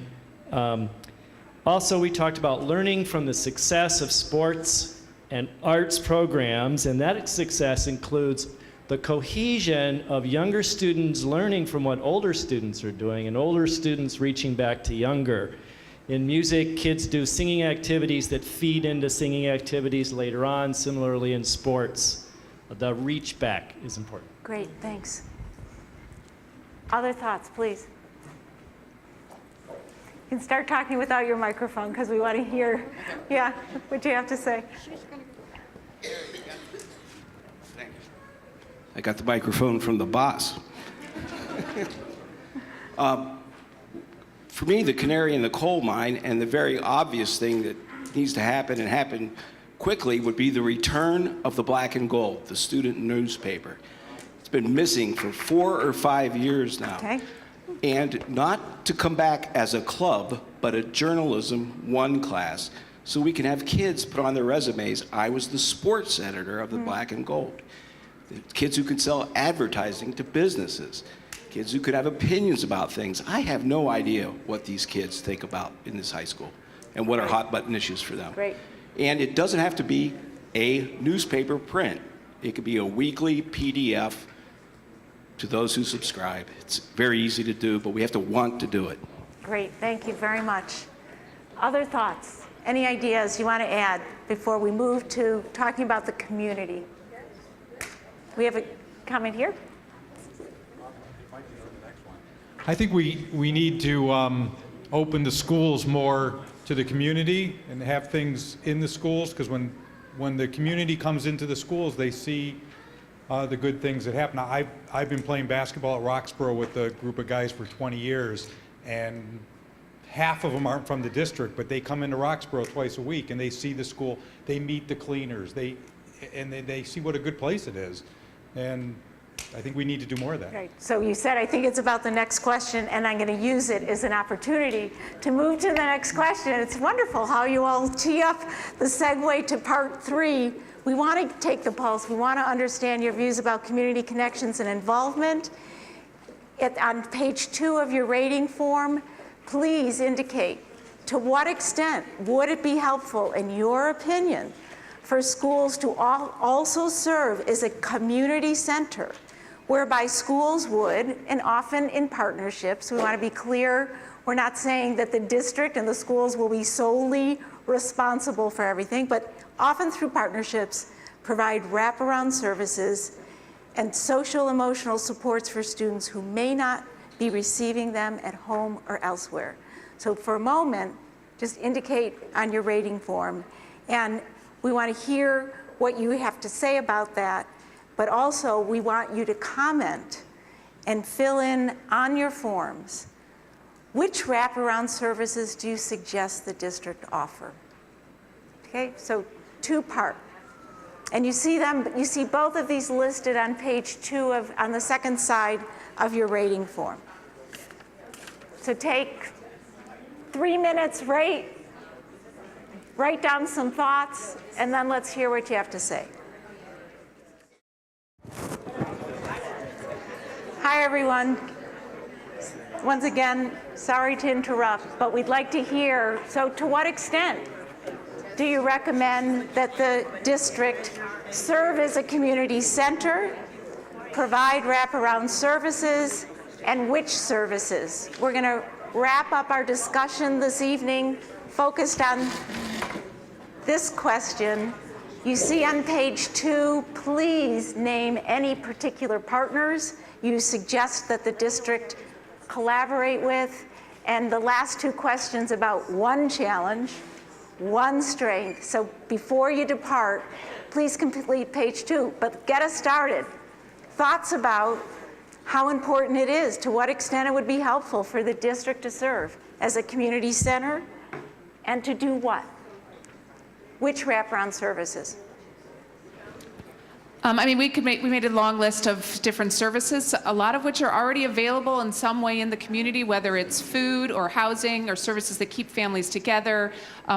also we talked about learning from the success of sports and arts programs, and that success includes the cohesion of younger students learning from what older students are doing, and older students reaching back to younger. In music, kids do singing activities that feed into singing activities later on. Similarly in sports, the reach back is important. Great, thanks. Other thoughts, please? You can start talking without your microphone because we want to hear, yeah, what you have to say. I got the microphone from the boss. For me, the canary in the coal mine and the very obvious thing that needs to happen and happen quickly would be the return of the Black and Gold, the student newspaper. It's been missing for 4 or 5 years now. Okay. And not to come back as a club, but a journalism 1 class, so we can have kids put on their resumes, I was the sports editor of the Black and Gold. The kids who can sell advertising to businesses, kids who could have opinions about things. I have no idea what these kids think about in this high school and what are hot button issues for them. Great. And it doesn't have to be a newspaper print. It could be a weekly PDF to those who subscribe. It's very easy to do, but we have to want to do it. Great, thank you very much. Other thoughts? Any ideas you want to add before we move to talking about the community? We have a comment here. I think we need to open the schools more to the community and have things in the schools, because when the community comes into the schools, they see the good things that happen. Now, I've been playing basketball at Roxborough with a group of guys for 20 years, and half of them aren't from the district, but they come into Roxborough twice a week, and they see the school, they meet the cleaners, they see what a good place it is. And I think we need to do more of that. Right. So you said, I think it's about the next question, and I'm going to use it as an opportunity to move to the next question. It's wonderful how you all tee up the segue to part 3. We want to take the pulse. We want to understand your views about community connections and involvement. On page 2 of your rating form, please indicate to what extent would it be helpful, in your opinion, for schools to also serve as a community center, whereby schools would, and often in partnerships, we want to be clear, we're not saying that the district and the schools will be solely responsible for everything, but often through partnerships, provide wraparound services and social emotional supports for students who may not be receiving them at home or elsewhere. So for a moment, just indicate on your rating form, and we want to hear what you have to say about that, but also we want you to comment and fill in on your forms which wraparound services do you suggest the district offer. Okay, so 2-part. And you see both of these listed on page 2 on the second side of your rating form. So take 3 minutes, write down some thoughts, and then let's hear what you have to say. Hi, everyone. Once again, sorry to interrupt, but we'd like to hear, so to what extent do you recommend that the district serve as a community center, provide wraparound services, and which services? We're going to wrap up our discussion this evening focused on this question: You see on page 2, please name any particular partners you suggest that the district collaborate with. And the last 2 questions about one challenge, one strength. So before you depart, please complete page 2, but get us started. Thoughts about how important it is, to what extent it would be helpful for the district to serve as a community center, and to do what? Which wraparound services? I mean, we made a long list of different services, a lot of which are already available in some way in the community, whether it's food or housing or services that keep families together,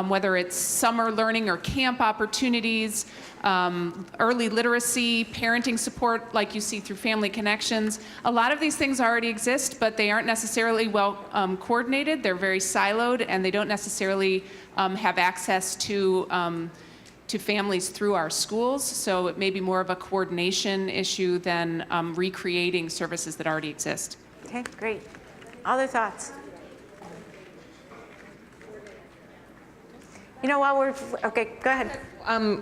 whether it's summer learning or camp opportunities, early literacy, parenting support like you see through Family Connections. A lot of these things already exist, but they aren't necessarily well coordinated. They're very siloed, and they don't necessarily have access to families through our schools, so it may be more of a coordination issue than recreating services that already exist. Okay, great. Other thoughts? You know, while we're, okay, go ahead.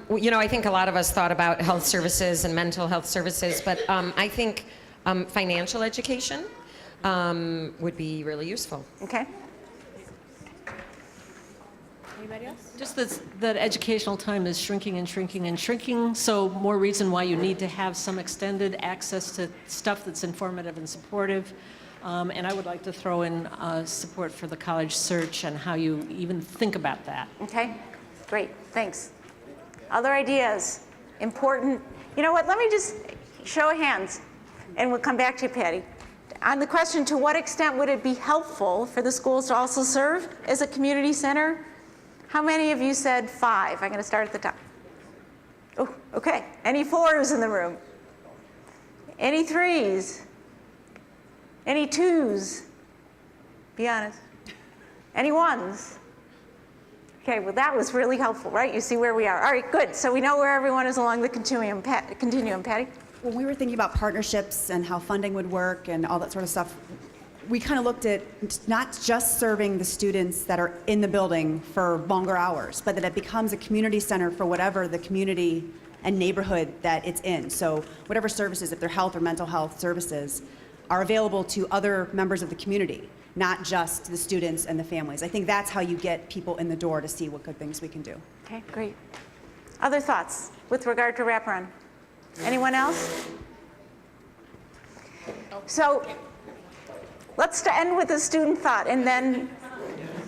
You know, I think a lot of us thought about health services and mental health services, but I think financial education would be really useful. Okay. Anybody else? Just that educational time is shrinking and shrinking and shrinking, so more reason why you need to have some extended access to stuff that's informative and supportive. And I would like to throw in support for the college search and how you even think about that. Okay, great, thanks. Other ideas? Important? You know what, let me just show of hands, and we'll come back to you, Patty. On the question, to what extent would it be helpful for the schools to also serve as a community center? How many of you said 5? I'm going to start at the top. Oh, okay. Any 4s in the room? Any 3s? Any 2s? Be honest. Any 1s? Okay, well that was really helpful, right? You see where we are. All right, good. So we know where everyone is along the continuum. Patty? When we were thinking about partnerships and how funding would work and all that sort of stuff, we kind of looked at not just serving the students that are in the building for longer hours, but that it becomes a community center for whatever the community and neighborhood that it's in. So whatever services, if they're health or mental health services, are available to other members of the community, not just the students and the families. I think that's how you get people in the door to see what good things we can do. Okay, great. Other thoughts with regard to wraparound? Anyone else? So let's end with a student thought, and then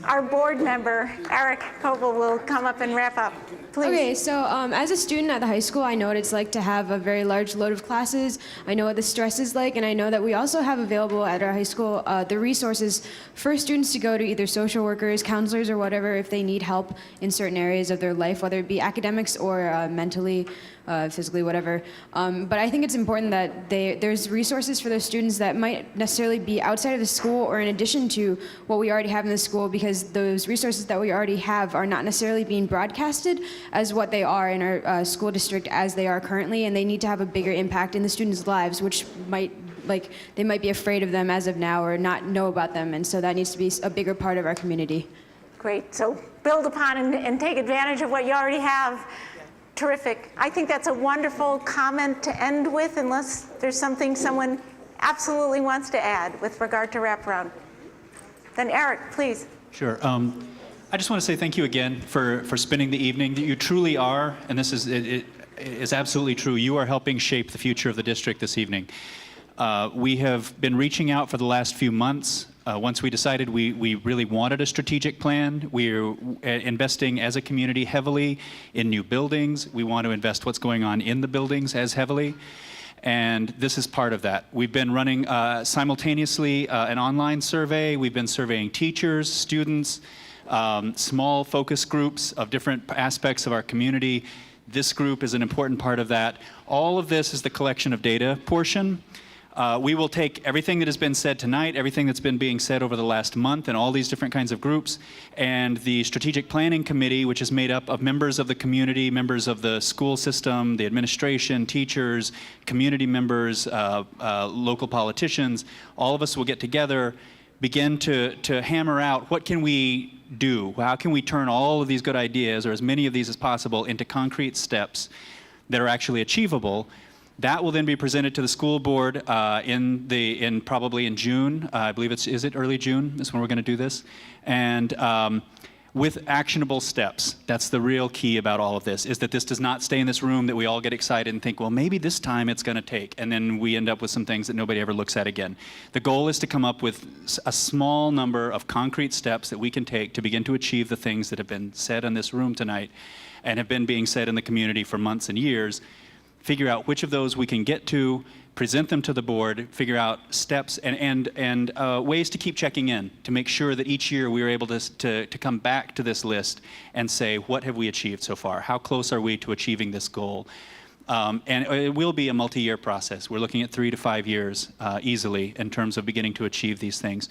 our board member, Eric Koval, will come up and wrap up. Please. Okay, so as a student at the high school, I know what it's like to have a very large load of classes. I know what the stress is like, and I know that we also have available at our high school the resources for students to go to either social workers, counselors, or whatever if they need help in certain areas of their life, whether it be academics or mentally, physically, whatever. But I think it's important that there's resources for those students that might necessarily be outside of the school or in addition to what we already have in the school, because those resources that we already have are not necessarily being broadcasted as what they are in our school district as they are currently, and they need to have a bigger impact in the students' lives, which might, like, they might be afraid of them as of now or not know about them, and so that needs to be a bigger part of our community. Great, so build upon and take advantage of what you already have. Terrific. I think that's a wonderful comment to end with, unless there's something someone absolutely wants to add with regard to wraparound. Then Eric, please. Sure. I just want to say thank you again for spending the evening. You truly are, and this is it is absolutely true, you are helping shape the future of the district this evening. We have been reaching out for the last few months. Once we decided we really wanted a strategic plan, we're investing as a community heavily in new buildings. We want to invest what's going on in the buildings as heavily. And this is part of that. We've been running simultaneously an online survey. We've been surveying teachers, students, small focus groups of different aspects of our community. This group is an important part of that. All of this is the collection of data portion. We will take everything that has been said tonight, everything that's been being said over the last month, and all these different kinds of groups, and the Strategic Planning Committee, which is made up of members of the community, members of the school system, the administration, teachers, community members, local politicians. All of us will get together, begin to hammer out what can we do? How can we turn all of these good ideas, or as many of these as possible, into concrete steps that are actually achievable? That will then be presented to the school board probably in June. I believe is it early June? Is when we're going to do this, and with actionable steps. That's the real key about all of this, is that this does not stay in this room that we all get excited and think, well, maybe this time it's going to take, and then we end up with some things that nobody ever looks at again. The goal is to come up with a small number of concrete steps that we can take to begin to achieve the things that have been said in this room tonight and have been being said in the community for months and years. Figure out which of those we can get to, present them to the board, figure out steps and ways to keep checking in to make sure that each year we are able to come back to this list and say, what have we achieved so far? How close are we to achieving this goal? And it will be a multi-year process. We're looking at 3 to 5 years easily in terms of beginning to achieve these things.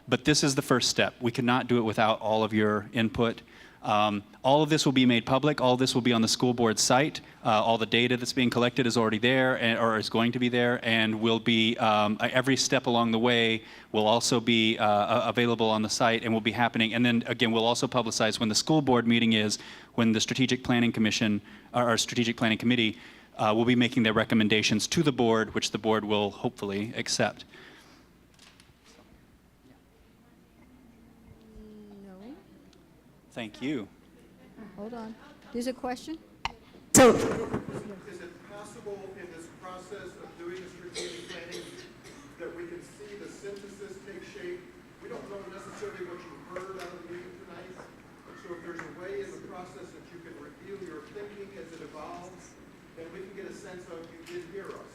But this is the first step. We cannot do it without all of your input. All of this will be made public. All of this will be on the school board site. All the data that's being collected is already there, or is going to be there, and will be every step along the way will also be available on the site and will be happening. And then again, we'll also publicize when the school board meeting is, when the Strategic Planning Commission or Strategic Planning Committee will be making their recommendations to the board, which the board will hopefully accept. Thank you. Hold on. There's a question? So, is it possible in this process of doing the strategic planning that we can see the synthesis take shape? We don't know necessarily what you heard out of the meeting tonight. So if there's a way in the process that you can reveal your thinking as it evolves, then we can get a sense of you did hear us.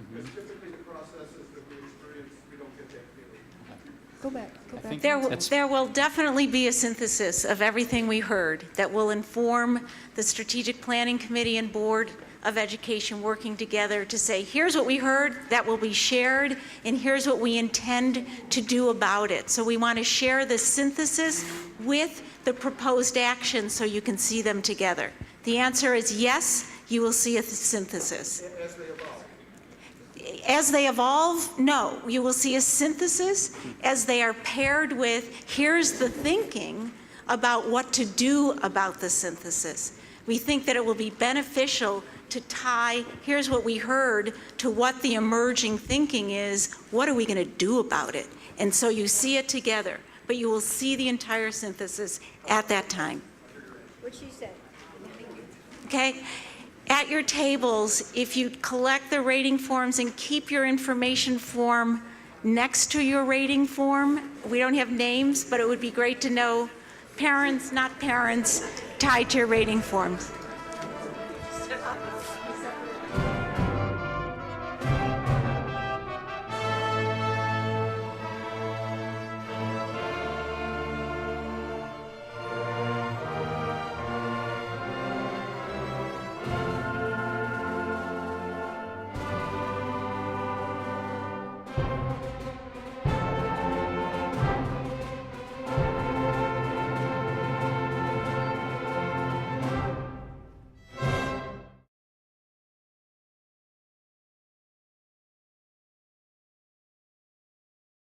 Because typically the processes that we experience, we don't get that feeling. Go back. There will definitely be a synthesis of everything we heard that will inform the Strategic Planning Committee and Board of Education working together to say, here's what we heard, that will be shared, and here's what we intend to do about it. So we want to share the synthesis with the proposed actions so you can see them together. The answer is yes, you will see a synthesis. As they evolve. As they evolve, no. You will see a synthesis as they are paired with, here's the thinking about what to do about the synthesis. We think that it will be beneficial to tie, here's what we heard, to what the emerging thinking is, what are we going to do about it? And so you see it together, but you will see the entire synthesis at that time. What she said. Okay? At your tables, if you collect the rating forms and keep your information form next to your rating form, we don't have names, but it would be great to know parents, not parents, tied to your rating forms.